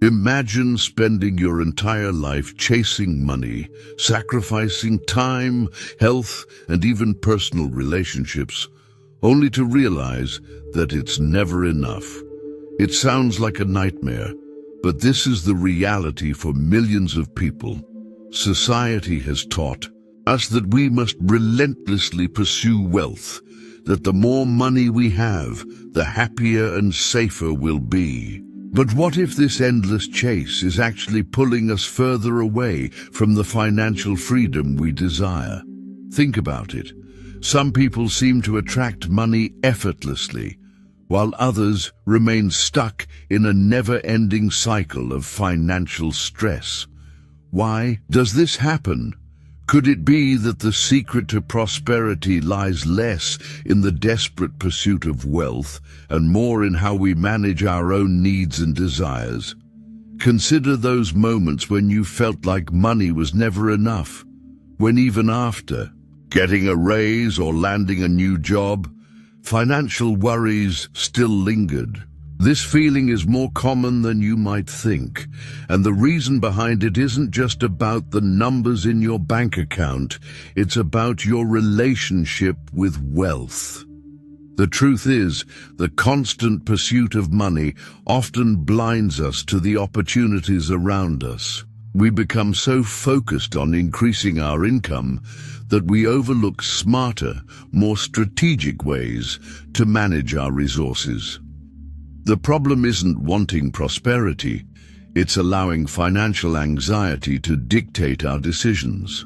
Imagine spending your entire life chasing money, sacrificing time, health, and even personal relationships, only to realize that it's never enough. It sounds like a nightmare, but this is the reality for millions of people. Society has taught us that we must relentlessly pursue wealth, that the more money we have, the happier and safer we'll be. But what if this endless chase is actually pulling us further away from the financial freedom we desire? Think about it. Some people seem to attract money effortlessly, while others remain stuck in a never-ending cycle of financial stress. Why does this happen? Could it be that the secret to prosperity lies less in the desperate pursuit of wealth and more in how we manage our own needs and desires? Consider those moments when you felt like money was never enough, when even after getting a raise or landing a new job, financial worries still lingered. This feeling is more common than you might think, and the reason behind it isn't just about the numbers in your bank account, it's about your relationship with wealth. The truth is, the constant pursuit of money often blinds us to the opportunities around us. We become so focused on increasing our income that we overlook smarter, more strategic ways to manage our resources. The problem isn't wanting prosperity, it's allowing financial anxiety to dictate our decisions.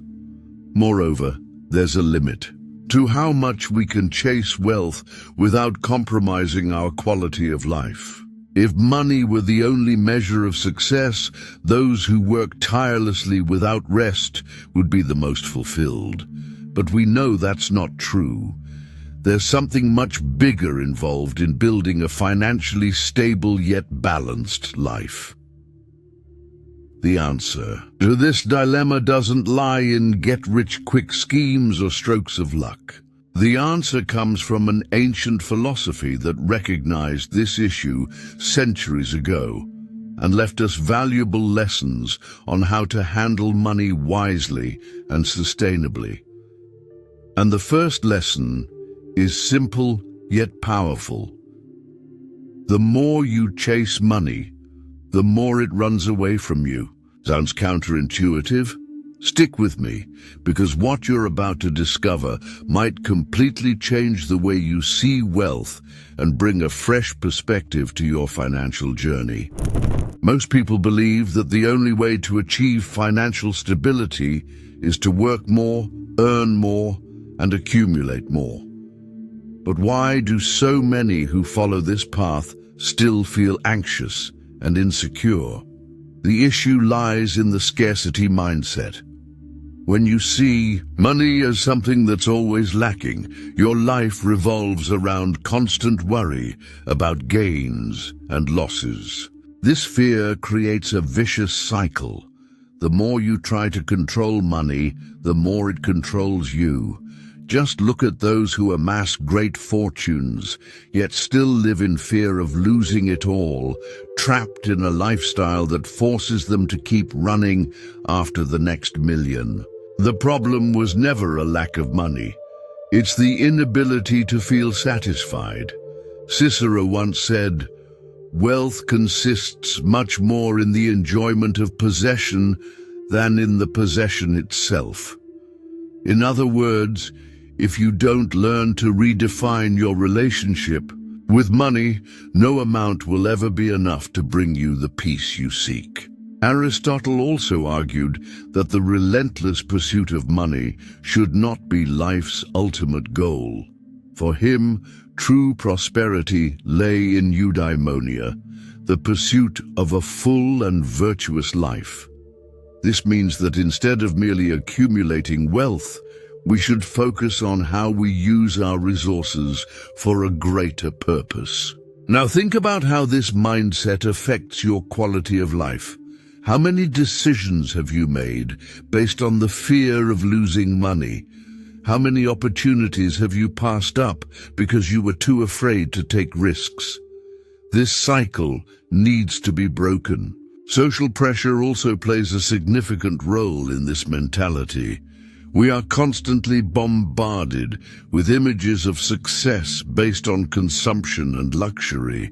Moreover, there's a limit to how much we can chase wealth without compromising our quality of life. If money were the only measure of success, those who work tirelessly without rest would be the most fulfilled. But we know that's not true. There's something much bigger involved in building a financially stable yet balanced life. The answer to this dilemma doesn't lie in get-rich-quick schemes or strokes of luck. The answer comes from an ancient philosophy that recognized this issue centuries ago and left us valuable lessons on how to handle money wisely and sustainably. And the first lesson is simple yet powerful. The more you chase money, the more it runs away from you. Sounds counterintuitive? Stick with me, because what you're about to discover might completely change the way you see wealth and bring a fresh perspective to your financial journey. Most people believe that the only way to achieve financial stability is to work more, earn more, and accumulate more. But why do so many who follow this path still feel anxious and insecure? The issue lies in the scarcity mindset. When you see money as something that's always lacking, your life revolves around constant worry about gains and losses. This fear creates a vicious cycle. The more you try to control money, the more it controls you. Just look at those who amass great fortunes, yet still live in fear of losing it all, trapped in a lifestyle that forces them to keep running after the next million. The problem was never a lack of money. It's the inability to feel satisfied. Cicero once said, "Wealth consists much more in the enjoyment of possession than in the possession itself." In other words, if you don't learn to redefine your relationship with money, no amount will ever be enough to bring you the peace you seek. Aristotle also argued that the relentless pursuit of money should not be life's ultimate goal. For him, true prosperity lay in eudaimonia, the pursuit of a full and virtuous life. This means that instead of merely accumulating wealth, we should focus on how we use our resources for a greater purpose. Now think about how this mindset affects your quality of life. How many decisions have you made based on the fear of losing money? How many opportunities have you passed up because you were too afraid to take risks? This cycle needs to be broken. Social pressure also plays a significant role in this mentality. We are constantly bombarded with images of success based on consumption and luxury,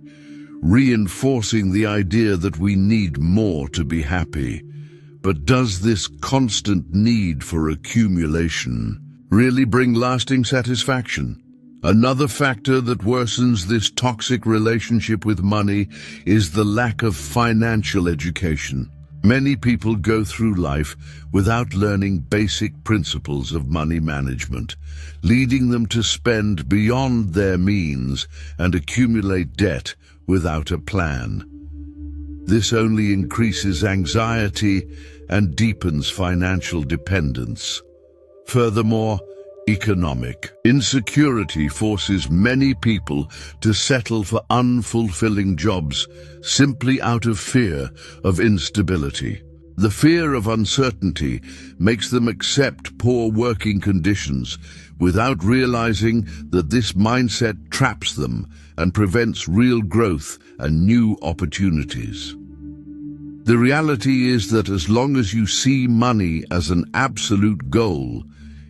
reinforcing the idea that we need more to be happy. But does this constant need for accumulation really bring lasting satisfaction? Another factor that worsens this toxic relationship with money is the lack of financial education. Many people go through life without learning basic principles of money management, leading them to spend beyond their means and accumulate debt without a plan. This only increases anxiety and deepens financial dependence. Furthermore, economic insecurity forces many people to settle for unfulfilling jobs simply out of fear of instability. The fear of uncertainty makes them accept poor working conditions without realizing that this mindset traps them and prevents real growth and new opportunities. The reality is that as long as you see money as an absolute goal,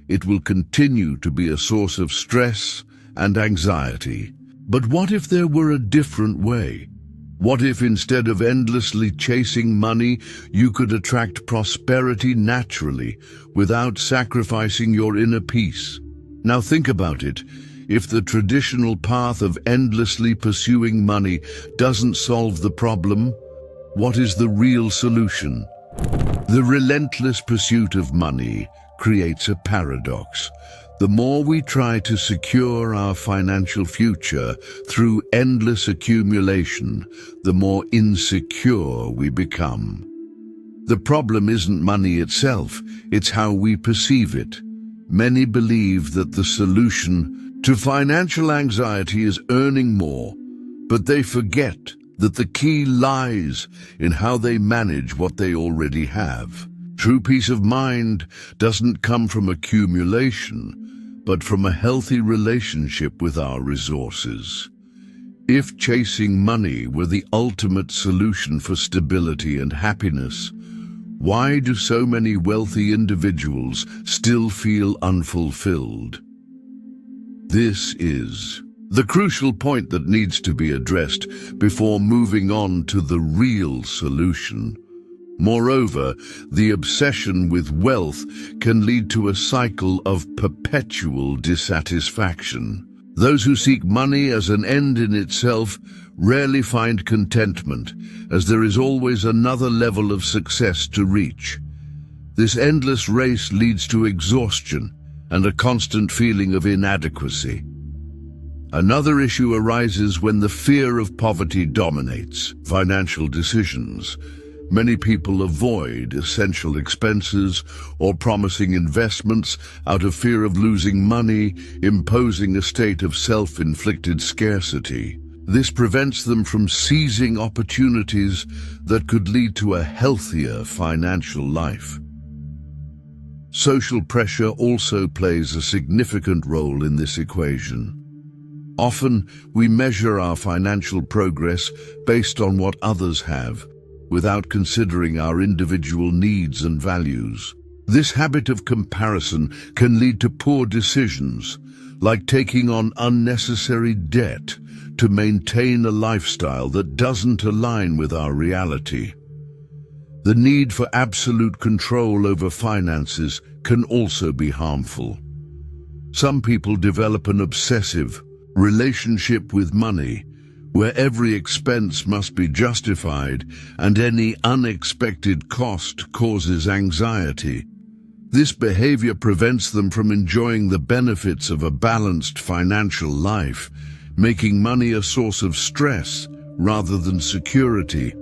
it will continue to be a source of stress and anxiety. But what if there were a different way? What if instead of endlessly chasing money, you could attract prosperity naturally without sacrificing your inner peace? Now think about it. If the traditional path of endlessly pursuing money doesn't solve the problem, what is the real solution? The relentless pursuit of money creates a paradox. The more we try to secure our financial future through endless accumulation, the more insecure we become. The problem isn't money itself, it's how we perceive it. Many believe that the solution to financial anxiety is earning more, but they forget that the key lies in how they manage what they already have. True peace of mind doesn't come from accumulation, but from a healthy relationship with our resources. If chasing money were the ultimate solution for stability and happiness, why do so many wealthy individuals still feel unfulfilled? This is the crucial point that needs to be addressed before moving on to the real solution. Moreover, the obsession with wealth can lead to a cycle of perpetual dissatisfaction. Those who seek money as an end in itself rarely find contentment, as there is always another level of success to reach. This endless race leads to exhaustion and a constant feeling of inadequacy. Another issue arises when the fear of poverty dominates financial decisions. Many people avoid essential expenses or promising investments out of fear of losing money, imposing a state of self-inflicted scarcity. This prevents them from seizing opportunities that could lead to a healthier financial life. Social pressure also plays a significant role in this equation. Often, we measure our financial progress based on what others have, without considering our individual needs and values. This habit of comparison can lead to poor decisions, like taking on unnecessary debt to maintain a lifestyle that doesn't align with our reality. The need for absolute control over finances can also be harmful. Some people develop an obsessive relationship with money, where every expense must be justified and any unexpected cost causes anxiety. This behavior prevents them from enjoying the benefits of a balanced financial life, making money a source of stress rather than security.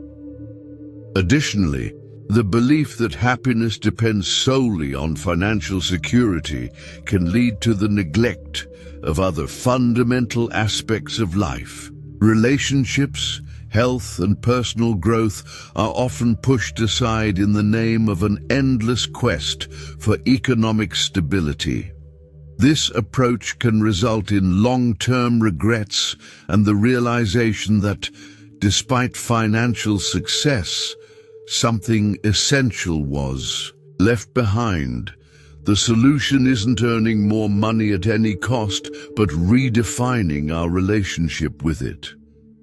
Additionally, the belief that happiness depends solely on financial security can lead to the neglect of other fundamental aspects of life. Relationships, health, and personal growth are often pushed aside in the name of an endless quest for economic stability. This approach can result in long-term regrets and the realization that, despite financial success, something essential was left behind. The solution isn't earning more money at any cost, but redefining our relationship with it.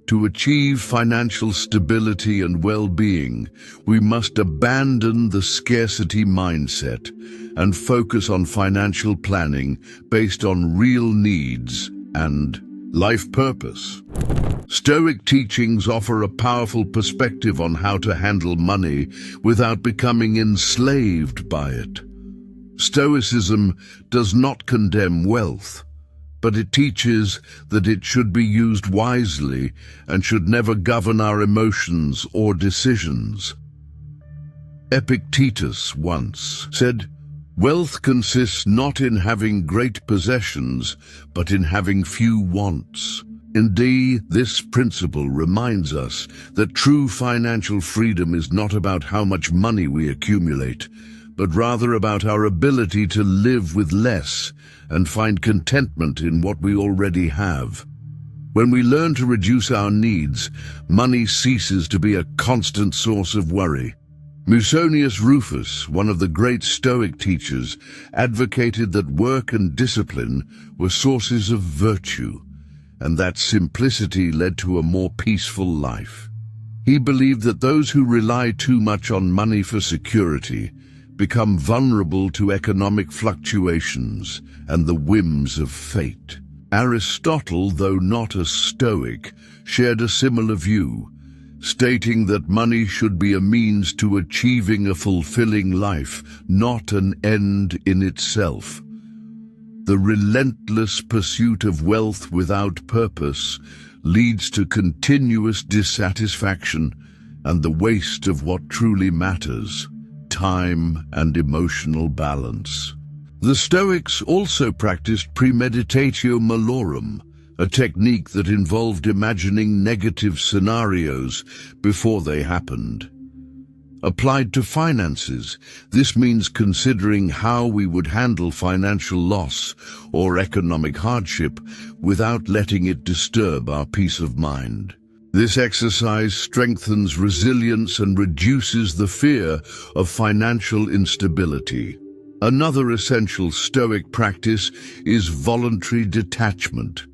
To achieve financial stability and well-being, we must abandon the scarcity mindset and focus on financial planning based on real needs and life purpose. Stoic teachings offer a powerful perspective on how to handle money without becoming enslaved by it. Stoicism does not condemn wealth, but it teaches that it should be used wisely and should never govern our emotions or decisions. Epictetus once said, "Wealth consists not in having great possessions, but in having few wants." Indeed, this principle reminds us that true financial freedom is not about how much money we accumulate, but rather about our ability to live with less and find contentment in what we already have. When we learn to reduce our needs, money ceases to be a constant source of worry. Musonius Rufus, one of the great Stoic teachers, advocated that work and discipline were sources of virtue, and that simplicity led to a more peaceful life. He believed that those who rely too much on money for security become vulnerable to economic fluctuations and the whims of fate. Aristotle, though not a Stoic, shared a similar view, stating that money should be a means to achieving a fulfilling life, not an end in itself. The relentless pursuit of wealth without purpose leads to continuous dissatisfaction and the waste of what truly matters: time and emotional balance. The Stoics also practiced premeditatio malorum, a technique that involved imagining negative scenarios before they happened. Applied to finances, this means considering how we would handle financial loss or economic hardship without letting it disturb our peace of mind. This exercise strengthens resilience and reduces the fear of financial instability. Another essential Stoic practice is voluntary detachment.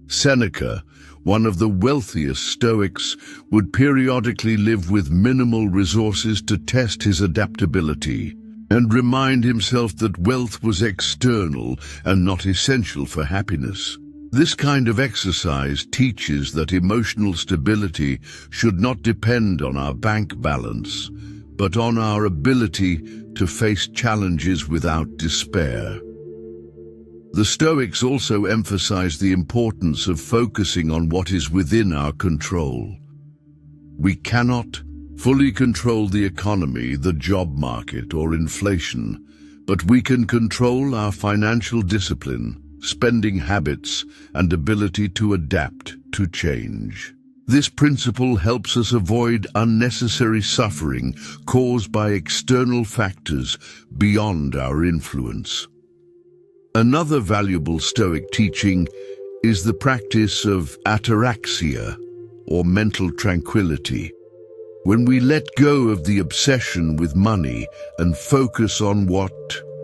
Seneca, one of the wealthiest Stoics, would periodically live with minimal resources to test his adaptability and remind himself that wealth was external and not essential for happiness. This kind of exercise teaches that emotional stability should not depend on our bank balance, but on our ability to face challenges without despair. The Stoics also emphasize the importance of focusing on what is within our control. We cannot fully control the economy, the job market, or inflation, but we can control our financial discipline, spending habits, and ability to adapt to change. This principle helps us avoid unnecessary suffering caused by external factors beyond our influence. Another valuable Stoic teaching is the practice of ataraxia, or mental tranquility. When we let go of the obsession with money and focus on what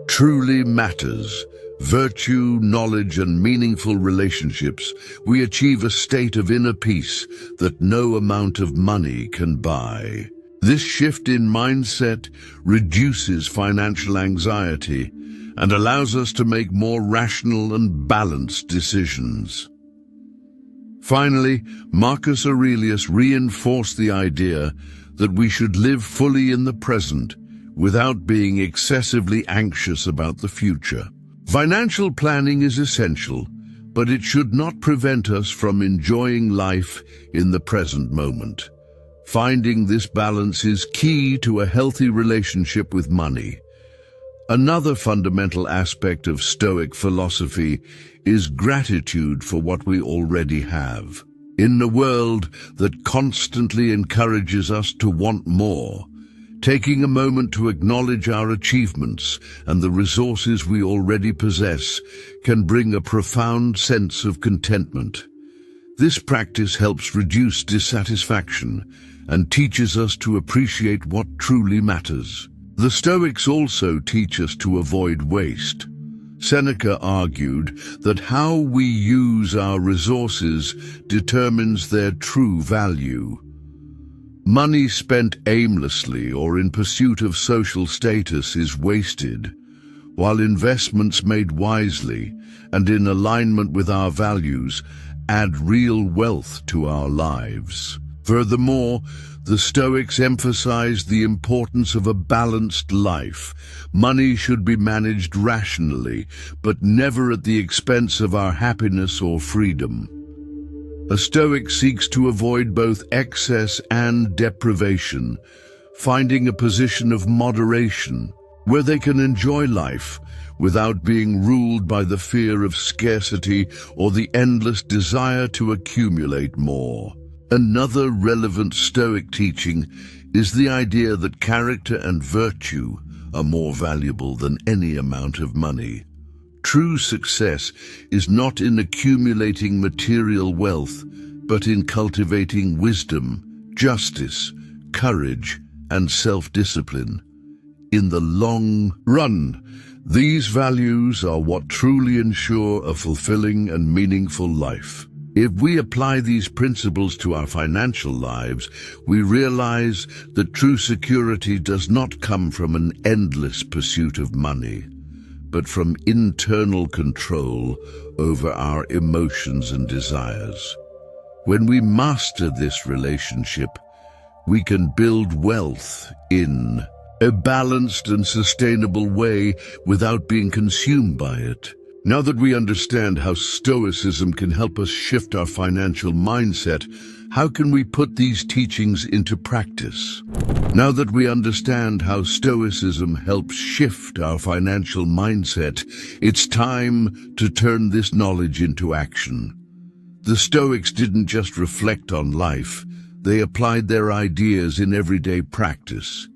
truly matters, virtue, knowledge, and meaningful relationships, we achieve a state of inner peace that no amount of money can buy. This shift in mindset reduces financial anxiety and allows us to make more rational and balanced decisions. Finally, Marcus Aurelius reinforced the idea that we should live fully in the present without being excessively anxious about the future. Financial planning is essential, but it should not prevent us from enjoying life in the present moment. Finding this balance is key to a healthy relationship with money. Another fundamental aspect of Stoic philosophy is gratitude for what we already have. In a world that constantly encourages us to want more, taking a moment to acknowledge our achievements and the resources we already possess can bring a profound sense of contentment. This practice helps reduce dissatisfaction and teaches us to appreciate what truly matters. The Stoics also teach us to avoid waste. Seneca argued that how we use our resources determines their true value. Money spent aimlessly or in pursuit of social status is wasted, while investments made wisely and in alignment with our values add real wealth to our lives. Furthermore, the Stoics emphasize the importance of a balanced life. Money should be managed rationally, but never at the expense of our happiness or freedom. A Stoic seeks to avoid both excess and deprivation, finding a position of moderation where they can enjoy life without being ruled by the fear of scarcity or the endless desire to accumulate more. Another relevant Stoic teaching is the idea that character and virtue are more valuable than any amount of money. True success is not in accumulating material wealth, but in cultivating wisdom, justice, courage, and self-discipline. In the long run, these values are what truly ensure a fulfilling and meaningful life. If we apply these principles to our financial lives, we realize that true security does not come from an endless pursuit of money, but from internal control over our emotions and desires. When we master this relationship, we can build wealth in a balanced and sustainable way without being consumed by it. Now that we understand how Stoicism can help us shift our financial mindset, how can we put these teachings into practice? Now that we understand how Stoicism helps shift our financial mindset, it's time to turn this knowledge into action. The Stoics didn't just reflect on life, they applied their ideas in everyday practice.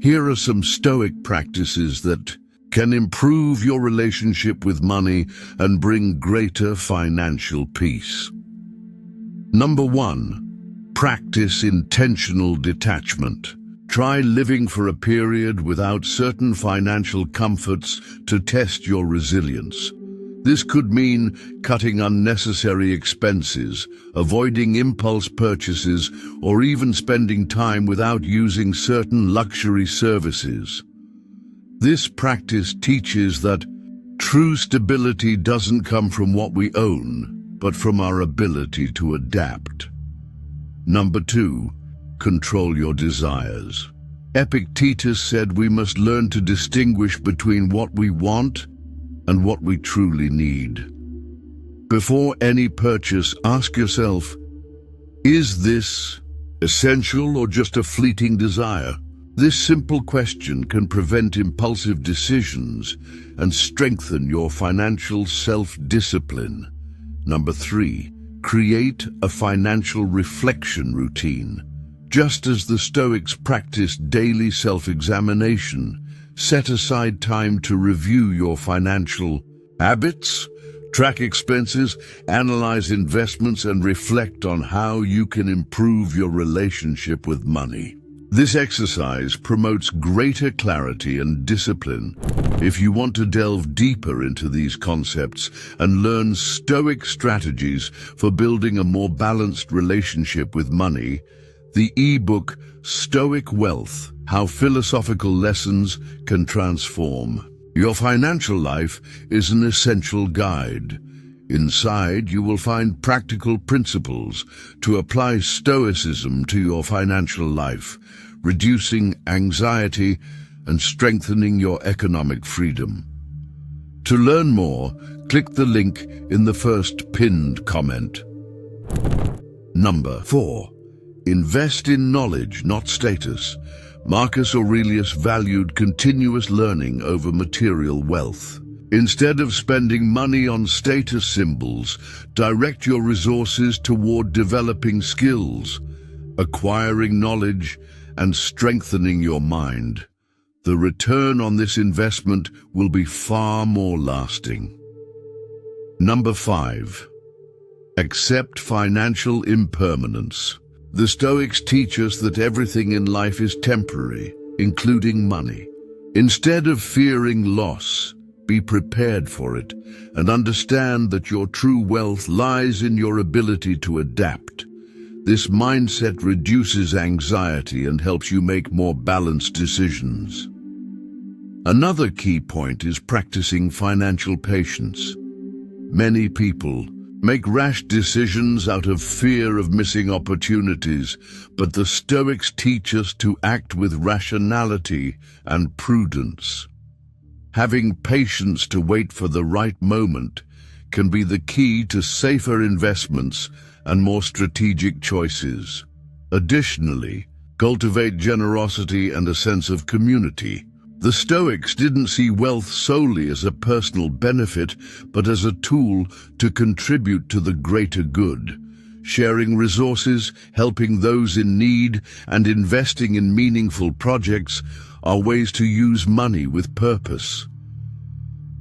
Here are some Stoic practices that can improve your relationship with money and bring greater financial peace. Number 1, practice intentional detachment. Try living for a period without certain financial comforts to test your resilience. This could mean cutting unnecessary expenses, avoiding impulse purchases, or even spending time without using certain luxury services. This practice teaches that true stability doesn't come from what we own, but from our ability to adapt. Number 2, control your desires. Epictetus said we must learn to distinguish between what we want and what we truly need. Before any purchase, ask yourself, is this essential or just a fleeting desire? This simple question can prevent impulsive decisions and strengthen your financial self-discipline. Number 3, create a financial reflection routine. Just as the Stoics practiced daily self-examination, set aside time to review your financial habits, track expenses, analyze investments, and reflect on how you can improve your relationship with money. This exercise promotes greater clarity and discipline. If you want to delve deeper into these concepts and learn Stoic strategies for building a more balanced relationship with money, the e-book Stoic Wealth: How Philosophical Lessons Can Transform Your Financial Life is an essential guide. Inside, you will find practical principles to apply Stoicism to your financial life, reducing anxiety and strengthening your economic freedom. To learn more, click the link in the first pinned comment. Number 4. Invest in knowledge, not status. Marcus Aurelius valued continuous learning over material wealth. Instead of spending money on status symbols, direct your resources toward developing skills, acquiring knowledge, and strengthening your mind. The return on this investment will be far more lasting. Number 5. Accept financial impermanence. The Stoics teach us that everything in life is temporary, including money. Instead of fearing loss, be prepared for it and understand that your true wealth lies in your ability to adapt. This mindset reduces anxiety and helps you make more balanced decisions. Another key point is practicing financial patience. Many people make rash decisions out of fear of missing opportunities, but the Stoics teach us to act with rationality and prudence. Having patience to wait for the right moment can be the key to safer investments and more strategic choices. Additionally, cultivate generosity and a sense of community. The Stoics didn't see wealth solely as a personal benefit, but as a tool to contribute to the greater good. Sharing resources, helping those in need, and investing in meaningful projects are ways to use money with purpose.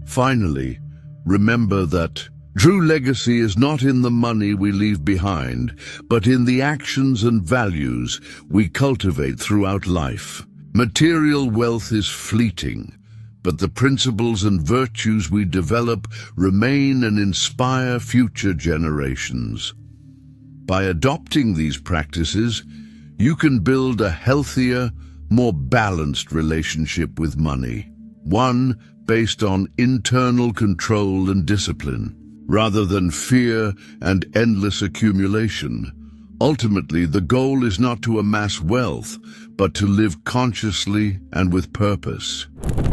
Finally, remember that true legacy is not in the money we leave behind, but in the actions and values we cultivate throughout life. Material wealth is fleeting, but the principles and virtues we develop remain and inspire future generations. By adopting these practices, you can build a healthier, more balanced relationship with money. One based on internal control and discipline, rather than fear and endless accumulation. Ultimately, the goal is not to amass wealth, but to live consciously and with purpose.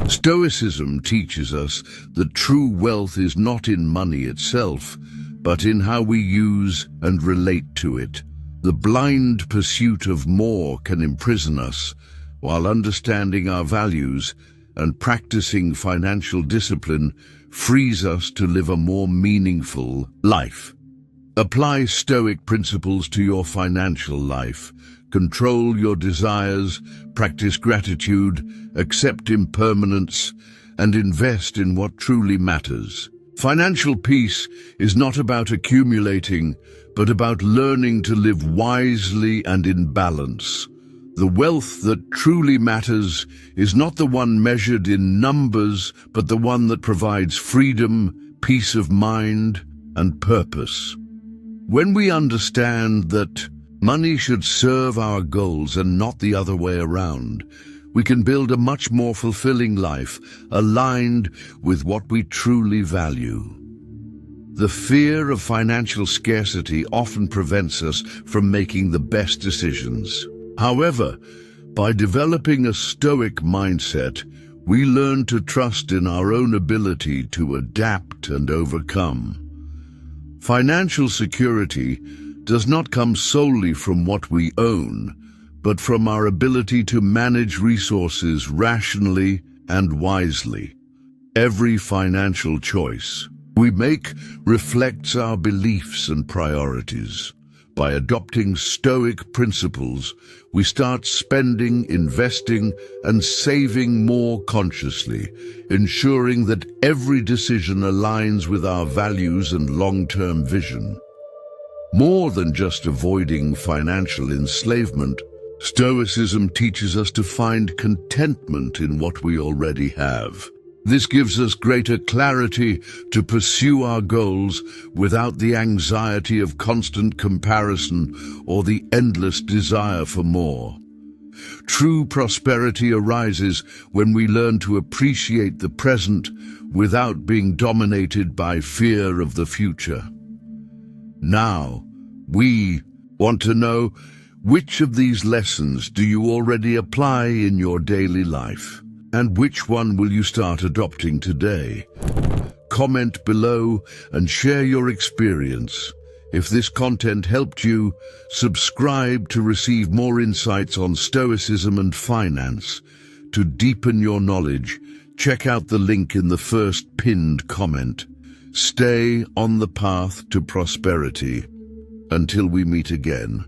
Stoicism teaches us that true wealth is not in money itself, but in how we use and relate to it. The blind pursuit of more can imprison us, while understanding our values and practicing financial discipline frees us to live a more meaningful life. Apply Stoic principles to your financial life. Control your desires, practice gratitude, accept impermanence, and invest in what truly matters. Financial peace is not about accumulating, but about learning to live wisely and in balance. The wealth that truly matters is not the one measured in numbers, but the one that provides freedom, peace of mind, and purpose. When we understand that money should serve our goals and not the other way around, we can build a much more fulfilling life, aligned with what we truly value. The fear of financial scarcity often prevents us from making the best decisions. However, by developing a Stoic mindset, we learn to trust in our own ability to adapt and overcome. Financial security does not come solely from what we own, but from our ability to manage resources rationally and wisely. Every financial choice we make reflects our beliefs and priorities. By adopting Stoic principles, we start spending, investing, and saving more consciously, ensuring that every decision aligns with our values and long-term vision. More than just avoiding financial enslavement, Stoicism teaches us to find contentment in what we already have. This gives us greater clarity to pursue our goals without the anxiety of constant comparison or the endless desire for more. True prosperity arises when we learn to appreciate the present without being dominated by fear of the future. Now, we want to know, which of these lessons do you already apply in your daily life? And which one will you start adopting today? Comment below and share your experience. If this content helped you, subscribe to receive more insights on Stoicism and finance. To deepen your knowledge, check out the link in the first pinned comment. Stay on the path to prosperity. Until we meet again.